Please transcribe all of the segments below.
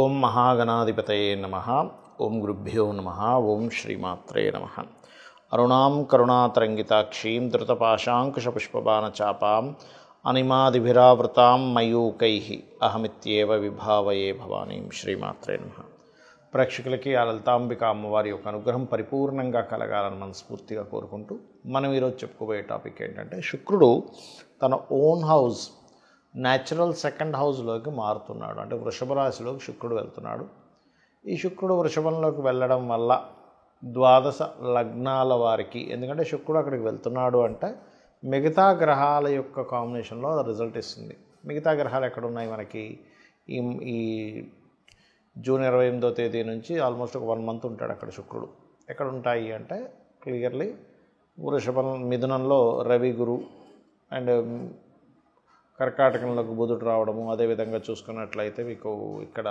ఓం మహాగణాధిపతయే నమః. ఓం గురుభ్యో నమః. ఓం శ్రీమాత్రే నమః. అరుణాం కరుణాతరంగితాక్షీం ధృతపాశాంకుశపుష్పబాణచాపాం అనిమాదిభిరావృతాం మయూకైః అహమిత్యేవ విభావయే భవానీం. శ్రీమాత్రే నమః. ప్రేక్షకులకి ఆ లలితాంబిక అమ్మవారి యొక్క అనుగ్రహం పరిపూర్ణంగా కలగాలని మనస్ఫూర్తిగా కోరుకుంటూ మనం ఈరోజు చెప్పుకోబోయే టాపిక్ ఏంటంటే, శుక్రుడు తన ఓన్ హౌస్ న్యాచురల్ సెకండ్ హౌస్లోకి మారుతున్నాడు. అంటే వృషభ రాశిలోకి శుక్రుడు వెళ్తున్నాడు. ఈ శుక్రుడు వృషభంలోకి వెళ్ళడం వల్ల ద్వాదశ లగ్నాల వారికి, ఎందుకంటే శుక్రుడు అక్కడికి వెళ్తున్నాడు అంటే మిగతా గ్రహాల యొక్క కాంబినేషన్లో రిజల్ట్ ఇస్తుంది. మిగతా గ్రహాలు ఎక్కడున్నాయి మనకి? ఈ జూన్ 28వ తేదీ నుంచి ఆల్మోస్ట్ ఒక 1 మంత్ ఉంటాడు అక్కడ శుక్రుడు. ఎక్కడ ఉంటాయి అంటే క్లియర్లీ వృషభం, మిథునంలో రవి, గురు అండ్ కర్కాటకంలోకి బుధుడు రావడము. అదేవిధంగా చూసుకున్నట్లయితే మీకు ఇక్కడ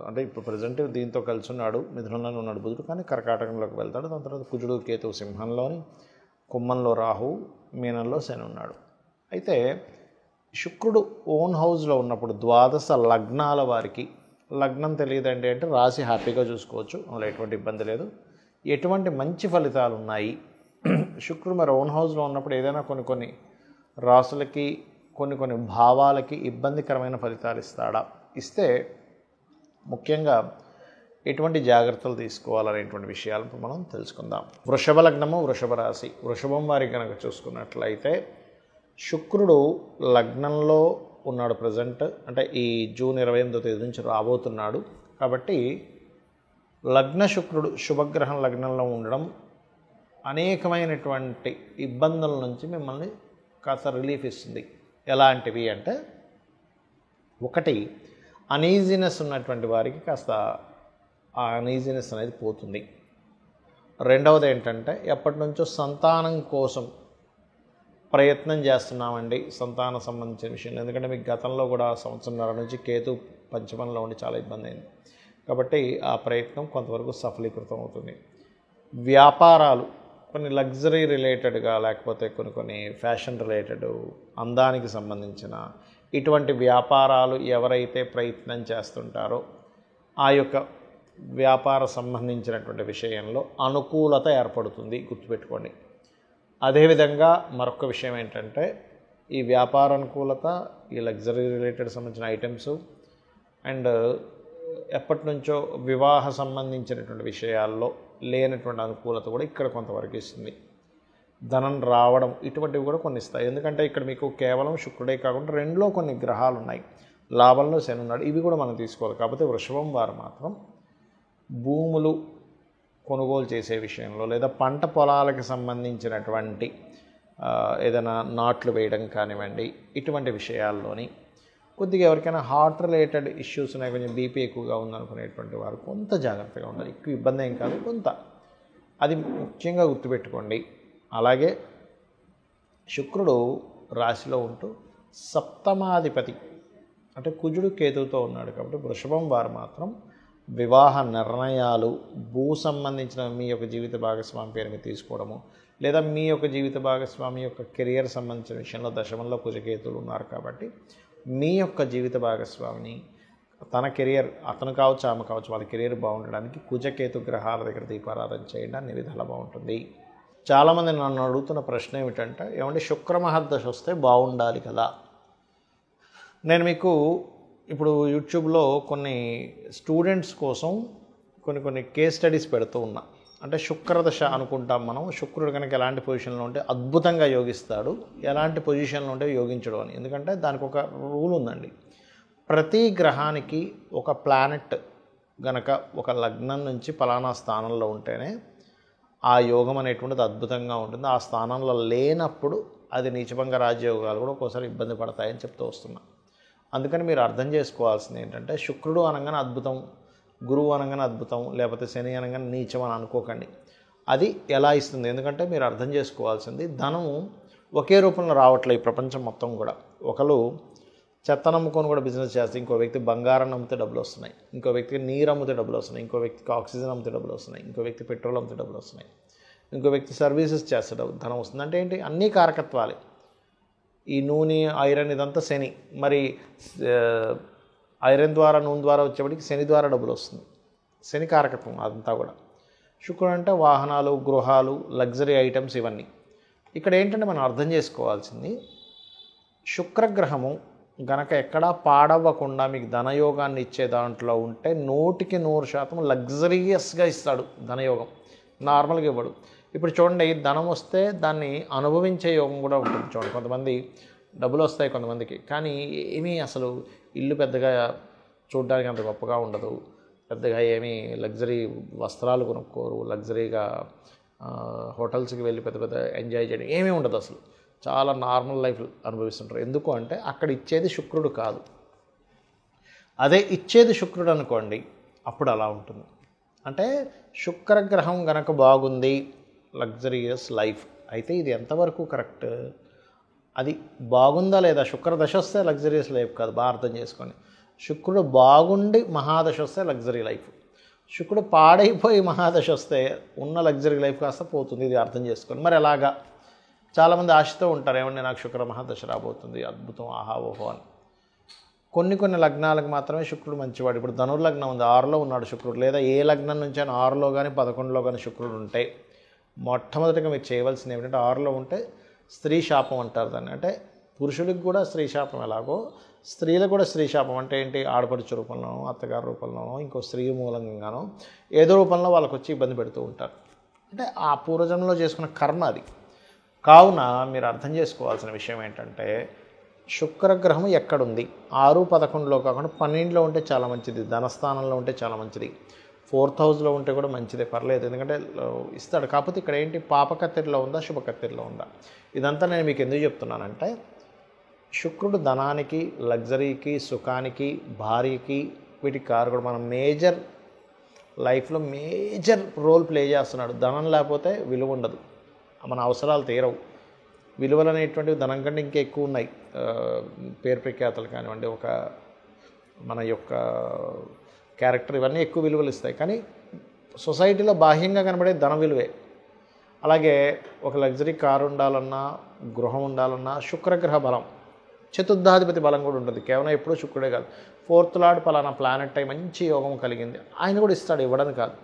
అంటే ఇప్పుడు ప్రజెంట్ దీంతో కలిసి ఉన్నాడు, మిథునంలోనే ఉన్నాడు బుధుడు, కానీ కర్కాటకంలోకి వెళ్తాడు. దాని తర్వాత కుజుడు, కేతువు సింహంలోని, కుంభంలో రాహు, మీనంలో శని ఉన్నాడు. అయితే శుక్రుడు ఓన్ హౌస్లో ఉన్నప్పుడు ద్వాదశ లగ్నాల వారికి, లగ్నం తెలియదండి అంటే రాశి హ్యాపీగా చూసుకోవచ్చు, అందులో ఎటువంటి ఇబ్బంది లేదు. ఎటువంటి మంచి ఫలితాలు ఉన్నాయి? శుక్రుడు మరి ఓన్ హౌస్లో ఉన్నప్పుడు ఏదైనా కొన్ని రాసులకి, కొన్ని భావాలకి ఇబ్బందికరమైన ఫలితాలు ఇస్తాడా? ఇస్తే ముఖ్యంగా ఎటువంటి జాగ్రత్తలు తీసుకోవాలనేటువంటి విషయాలను మనం తెలుసుకుందాం. వృషభ లగ్నము, వృషభ రాశి, వృషభం వారి కనుక చూసుకున్నట్లయితే శుక్రుడు లగ్నంలో ఉన్నాడు ప్రజెంట్. అంటే ఈ జూన్ 28వ తేదీ నుంచి రాబోతున్నాడు. కాబట్టి లగ్న శుక్రుడు శుభగ్రహం లగ్నంలో ఉండడం అనేకమైనటువంటి ఇబ్బందుల నుంచి మిమ్మల్ని కాస్త రిలీఫ్ ఇస్తుంది. ఎలాంటివి అంటే, ఒకటి, అనీజీనెస్ ఉన్నటువంటి వారికి కాస్త ఆ అనీజీనెస్ అనేది పోతుంది. రెండవది ఏంటంటే, ఎప్పటి నుంచో సంతానం కోసం ప్రయత్నం చేస్తున్నామండి సంతాన సంబంధించిన విషయంలో. ఎందుకంటే మీకు గతంలో కూడా సంవత్సరంన్నర నుంచి కేతు పంచమంలో ఉండి చాలా ఇబ్బంది అయింది. కాబట్టి ఆ ప్రయత్నం కొంతవరకు సఫలీకృతం అవుతుంది. వ్యాపారాలు కొన్ని లగ్జరీ రిలేటెడ్గా, లేకపోతే కొన్ని ఫ్యాషన్ రిలేటెడ్, అందానికి సంబంధించిన ఇటువంటి వ్యాపారాలు ఎవరైతే ప్రయత్నం చేస్తుంటారో ఆ యొక్క వ్యాపార సంబంధించినటువంటి విషయంలో అనుకూలత ఏర్పడుతుంది, గుర్తుపెట్టుకోండి. అదేవిధంగా మరొక విషయం ఏంటంటే, ఈ వ్యాపార అనుకూలత, ఈ లగ్జరీ రిలేటెడ్ సంబంధించిన ఐటమ్స్ అండ్ ఎప్పటి నుంచో వివాహ సంబంధించినటువంటి విషయాల్లో లేనటువంటి అనుకూలత కూడా ఇక్కడ కొంతవరకు ఇస్తుంది. ధనం రావడం ఇటువంటివి కూడా కొన్ని ఇస్తాయి. ఎందుకంటే ఇక్కడ మీకు కేవలం శుక్రుడే కాకుండా రెండులో కొన్ని గ్రహాలు ఉన్నాయి. లాభంలో శని ఉన్నాడు. ఇవి కూడా మనం తీసుకోవాలి. కాకపోతే వృషభం వారు మాత్రం భూములు కొనుగోలు చేసే విషయంలో, లేదా పంట పొలాలకు సంబంధించినటువంటి ఏదైనా నాట్లు వేయడం కానివ్వండి, ఇటువంటి విషయాల్లోని కొద్దిగా ఎవరికైనా హార్ట్ రిలేటెడ్ ఇష్యూస్ ఉన్నాయి, కొంచెం బీపీ ఎక్కువగా ఉందనుకునేటువంటి వారు కొంత జాగ్రత్తగా ఉండాలి. ఎక్కువ ఇబ్బంది ఏం కాదు, కొంత అది ముఖ్యంగా గుర్తుపెట్టుకోండి. అలాగే శుక్రుడు రాశిలో ఉంటూ సప్తమాధిపతి అంటే కుజుడు, కేతువుతో ఉన్నాడు. కాబట్టి వృషభం వారు మాత్రం వివాహ నిర్ణయాలు, భూ సంబంధించిన మీ యొక్క జీవిత భాగస్వామి పేరు మీద తీసుకోవడము, లేదా మీ యొక్క జీవిత భాగస్వామి యొక్క కెరియర్ సంబంధించిన విషయంలో దశమంలో కుజకేతువులు ఉన్నారు. కాబట్టి మీ యొక్క జీవిత భాగస్వామిని, తన కెరియర్, అతను కావచ్చు ఆమె కావచ్చు, వాళ్ళ కెరియర్ బాగుండడానికి కుజకేతు గ్రహాల దగ్గర దీపారాధన చేయండి, అన్ని విధాలా బాగుంటుంది. చాలామంది నన్ను అడుగుతున్న ప్రశ్న ఏమిటంటే, ఏమంటే శుక్ర మహర్దశ వస్తే బాగుండాలి కదా? నేను మీకు ఇప్పుడు యూట్యూబ్లో కొన్ని స్టూడెంట్స్ కోసం కొన్ని కేస్ స్టడీస్ పెడుతూ ఉన్నా. అంటే శుక్రదశ అనుకుంటాం మనం. శుక్రుడు కనుక ఎలాంటి పొజిషన్లో ఉంటే అద్భుతంగా యోగిస్తాడు, ఎలాంటి పొజిషన్లో ఉంటే యోగించడు అని. ఎందుకంటే దానికి ఒక రూల్ ఉందండి. ప్రతి గ్రహానికి ఒక ప్లానెట్ గనక ఒక లగ్నం నుంచి పలానా స్థానంలో ఉంటేనే ఆ యోగం అనేటువంటిది అద్భుతంగా ఉంటుంది. ఆ స్థానంలో లేనప్పుడు అది నీచభంగ రాజయోగాలు కూడా ఒక్కోసారి ఇబ్బంది పడతాయని చెప్తూ వస్తున్నా. అందుకని మీరు అర్థం చేసుకోవాల్సింది ఏంటంటే, శుక్రుడు అనగానే అద్భుతం, గురువు అనగానే అద్భుతం, లేకపోతే శని అనగానే నీచం అని అనుకోకండి. అది ఎలా ఇస్తుంది? ఎందుకంటే మీరు అర్థం చేసుకోవాల్సింది, ధనము ఒకే రూపంలో రావట్లేదు ఈ ప్రపంచం మొత్తం కూడా. ఒకరు చెత్త నమ్ముకొని కూడా బిజినెస్ చేస్తే, ఇంకో వ్యక్తి బంగారం అమ్మితే డబ్బులు వస్తున్నాయి, ఇంకో వ్యక్తికి నీరు అమ్మితే డబ్బులు వస్తున్నాయి, ఇంకో వ్యక్తికి ఆక్సిజన్ అమ్మితే డబ్బులు వస్తున్నాయి, ఇంకో వ్యక్తి పెట్రోల్ అమ్మితే డబ్బులు వస్తున్నాయి, ఇంకో వ్యక్తి సర్వీసెస్ చేస్తే ధనం వస్తుంది. అంటే ఏంటి? అన్నీ కారకత్వాలే. ఈ నూనె, ఐరన్ ఇదంతా శని. మరి ఐరన్ ద్వారా నూనె ద్వారా వచ్చేప్పటికి శని ద్వారా డబ్బులు వస్తుంది. శని కారకత్వం అదంతా కూడా. శుక్రుడు అంటే వాహనాలు, గృహాలు, లగ్జరీ ఐటమ్స్ ఇవన్నీ. ఇక్కడ ఏంటంటే మనం అర్థం చేసుకోవాల్సింది, శుక్రగ్రహము గనక ఎక్కడా పాడవ్వకుండా మీకు ధనయోగాన్ని ఇచ్చే దాంట్లో ఉంటే 100% లగ్జరియస్గా ఇస్తాడు ధనయోగం. నార్మల్గా ఇవ్వడు. ఇప్పుడు చూడండి, ధనం వస్తే దాన్ని అనుభవించే యోగం కూడా ఉంటుంది. చూడండి, కొంతమంది డబ్బులు వస్తాయి కొంతమందికి, కానీ ఏమీ అసలు ఇల్లు పెద్దగా చూడడానికి అంత గొప్పగా ఉండదు, పెద్దగా ఏమీ లగ్జరీ వస్త్రాలు కొనుక్కోరు, లగ్జరీగా హోటల్స్కి వెళ్ళి పెద్ద పెద్ద ఎంజాయ్ చేయడం ఏమీ ఉండదు, అసలు చాలా నార్మల్ లైఫ్ అనుభవిస్తుంటారు. ఎందుకు అంటే అక్కడ ఇచ్చేది శుక్రుడు కాదు. అదే ఇచ్చేది శుక్రుడు అనుకోండి, అప్పుడు అలా ఉంటుంది. అంటే శుక్రగ్రహం గనక బాగుంది, లగ్జరియస్ లైఫ్. అయితే ఇది ఎంతవరకు కరెక్ట్? అది బాగుందా లేదా? శుక్రదశ వస్తే లగ్జరియస్ లైఫ్ కాదు, బాగా అర్థం చేసుకోండి. శుక్రుడు బాగుండి మహాదశ వస్తే లగ్జరీ లైఫ్. శుక్రుడు పాడైపోయి మహాదశ వస్తే ఉన్న లగ్జరీ లైఫ్ కాస్త పోతుంది. ఇది అర్థం చేసుకోండి. మరి ఎలాగా? చాలామంది ఆశతో ఉంటారు, ఏమంటే నాకు శుక్ర మహాదశ రాబోతుంది, అద్భుతం, ఆహా ఓహో అని. కొన్ని లగ్నాలకు మాత్రమే శుక్రుడు మంచివాడు. ఇప్పుడు ధనుర్లగ్నం ఉంది, 6లో ఉన్నాడు శుక్రుడు. లేదా ఏ లగ్నం నుంచి అయినా 6లో కానీ 11లో కానీ శుక్రుడు ఉంటే మొట్టమొదటిగా మీరు చేయవలసింది ఏమిటంటే, 6లో ఉంటే స్త్రీ శాపం అంటారు దాన్ని. అంటే పురుషులకు కూడా స్త్రీ శాపం ఎలాగో స్త్రీలకు కూడా స్త్రీ శాపం అంటే ఏంటి? ఆడపడుచు రూపంలోనో, అత్తగారి రూపంలోనో, ఇంకో స్త్రీ మూలంగానో ఏదో రూపంలో వాళ్ళకు వచ్చి ఇబ్బంది పెడుతూ ఉంటారు. అంటే ఆ పూర్వజన్మలో చేసుకున్న కర్మ అది. కావున మీరు అర్థం చేసుకోవాల్సిన విషయం ఏంటంటే, శుక్రగ్రహం ఎక్కడుంది? 6, 11లో కాకుండా 12లో ఉంటే చాలా మంచిది, ధనస్థానంలో ఉంటే చాలా మంచిది, 4th హౌస్లో ఉంటే కూడా మంచిదే, పర్లేదు, ఎందుకంటే ఇస్తాడు. కాకపోతే ఇక్కడ ఏంటి, పాపకత్తిరిలో ఉందా, శుభకత్తిరిలో ఉందా? ఇదంతా నేను మీకు ఎందుకు చెప్తున్నానంటే, శుక్రుడు ధనానికి, లగ్జరీకి, సుఖానికి, భార్యకి, వీటికి కారకుడు. మనం మేజర్ లైఫ్లో మేజర్ రోల్ ప్లే చేస్తున్నాడు. ధనం లేకపోతే విలువ ఉండదు, మన అవసరాలు తీరవు. విలువలు అనేటువంటివి ధనం కంటే ఇంకా ఎక్కువ ఉన్నాయి. పేరు ప్రఖ్యాతలు కానివ్వండి, ఒక మన యొక్క క్యారెక్టర్, ఇవన్నీ ఎక్కువ విలువలు ఇస్తాయి. కానీ సొసైటీలో బాహ్యంగా కనబడే ధన విలువే. అలాగే ఒక లగ్జరీ కారు ఉండాలన్నా, గృహం ఉండాలన్నా శుక్రగ్రహ బలం, చతుర్థాధిపతి బలం కూడా ఉంటుంది. కేవలం ఎప్పుడూ శుక్రుడే కాదు, 4th లార్డ్ పలానా ప్లానెట్ అయి మంచి యోగం కలిగింది, ఆయన కూడా ఇస్తాడు, ఇవ్వడానికి కాదు.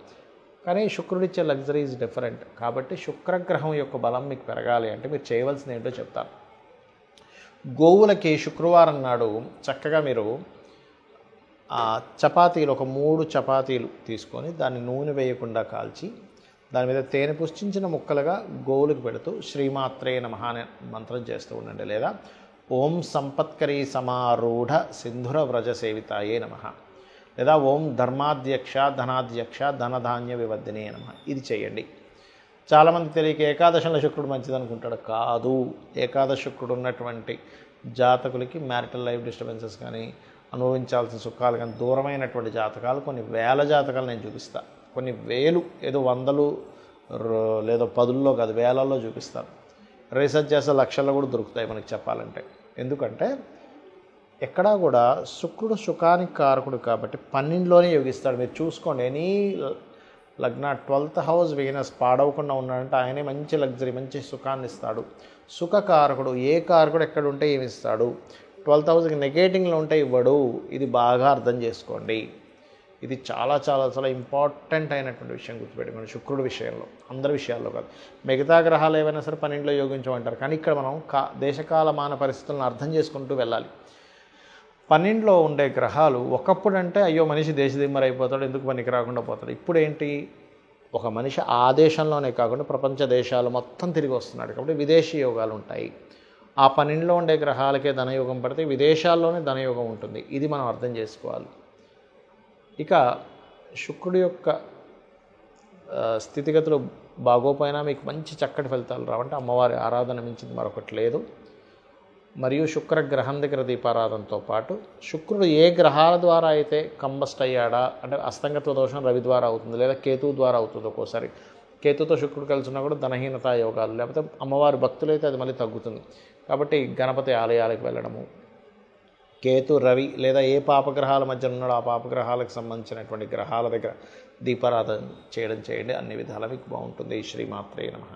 కానీ శుక్రుడిచ్చే లగ్జరీ ఈజ్ డిఫరెంట్. కాబట్టి శుక్రగ్రహం యొక్క బలం మీకు పెరగాలి అంటే మీరు చేయవలసింది ఏంటో చెప్తాను. గోవులకి శుక్రవారం నాడు చక్కగా మీరు చపాతీలు, ఒక 3 చపాతీలు తీసుకొని దాన్ని నూనె వేయకుండా కాల్చి దాని మీద తేనె పుష్టించిన ముక్కలుగా గోవులకు పెడుతూ శ్రీమాత్రే నమః అనే మంత్రం చేస్తూ ఉండండి. లేదా ఓం సంపత్కరీ సమారూఢ సింధుర వ్రజ సేవితాయే నమః, లేదా ఓం ధర్మాధ్యక్ష ధనాధ్యక్ష ధనధాన్య వివర్ధినే నమః. ఇది చేయండి. చాలామంది తెలియక ఏకాదశంలో శుక్రుడు మంచిది అనుకుంటాడు. కాదు, ఏకాదశ శుక్రుడు ఉన్నటువంటి జాతకులకి మ్యారిటల్ లైఫ్ డిస్టర్బెన్సెస్ కానీ, అనుభవించాల్సిన సుఖాలు కానీ దూరమైనటువంటి జాతకాలు కొన్ని వేల జాతకాలు నేను చూపిస్తాను. కొన్ని వేలు, ఏదో 100 లేదో 10లో కాదు, వేలల్లో చూపిస్తాను. రీసెర్చ్ చేస్తే లక్షల్లో కూడా దొరుకుతాయి మనకి చెప్పాలంటే. ఎందుకంటే ఎక్కడా కూడా శుక్రుడు సుఖానికి కారకుడు కాబట్టి 12లోనే యోగిస్తాడు. మీరు చూసుకోండి, ఎనీ లగ్న 12th హౌస్ వీనస్ పాడవకుండా ఉన్నాడంటే ఆయనే మంచి లగ్జరీ, మంచి సుఖాన్ని ఇస్తాడు. సుఖకారకుడు, ఏ కారకుడు ఎక్కడ ఉంటే ఏమి ఇస్తాడు? 12th హౌస్కి నెగేటింగ్లో ఉంటే ఇవ్వడు. ఇది బాగా అర్థం చేసుకోండి. ఇది చాలా చాలా చాలా ఇంపార్టెంట్ అయినటువంటి విషయం గుర్తుపెట్టుకోండి. శుక్రుడి విషయంలో, అందరి విషయాల్లో కాదు. మిగతా గ్రహాలు ఏవైనా సరే 12లో యోగించమంటారు. కానీ ఇక్కడ మనం దేశకాలమాన పరిస్థితులను అర్థం చేసుకుంటూ వెళ్ళాలి. 12లో ఉండే గ్రహాలు ఒకప్పుడు అంటే అయ్యో మనిషి దేశదిమ్మరి అయిపోతాడు, ఎందుకు పనికి రాకుండా పోతాడు. ఇప్పుడు ఏంటి, ఒక మనిషి ఆ దేశంలోనే కాకుండా ప్రపంచ దేశాలు మొత్తం తిరిగి వస్తున్నాడు. కాబట్టి విదేశీ యోగాలు ఉంటాయి. ఆ 12లో ఉండే గ్రహాలకే ధనయోగం పడితే విదేశాల్లోనే ధనయోగం ఉంటుంది. ఇది మనం అర్థం చేసుకోవాలి. ఇక శుక్రుడి యొక్క స్థితిగతులు బాగోపోయినా మీకు మంచి చక్కటి ఫలితాలు రావంటే అమ్మవారి ఆరాధన మించింది మరొకటి లేదు. మరియు శుక్రగ్రహం దగ్గర దీపారాధనతో పాటు శుక్రుడు ఏ గ్రహాల ద్వారా అయితే కంబస్ట్ అయ్యాడా, అంటే అస్తంగత్వ దోషం రవి ద్వారా అవుతుంది, లేదా కేతువు ద్వారా అవుతుంది. ఒక్కోసారి కేతుతో శుక్రుడు కలిసి ఉన్నా కూడా ధనహీనతా యోగాలు, లేకపోతే అమ్మవారి భక్తులైతే అది మళ్ళీ తగ్గుతుంది. కాబట్టి గణపతి ఆలయాలకు వెళ్ళడము, కేతు రవి లేదా ఏ పాపగ్రహాల మధ్య ఉన్నాడో ఆ పాపగ్రహాలకు సంబంధించినటువంటి గ్రహాల దగ్గర దీపారాధన చేయడం చేయండి. అన్ని విధాలా మీకు బాగుంటుంది. శ్రీమాత్రే నమః.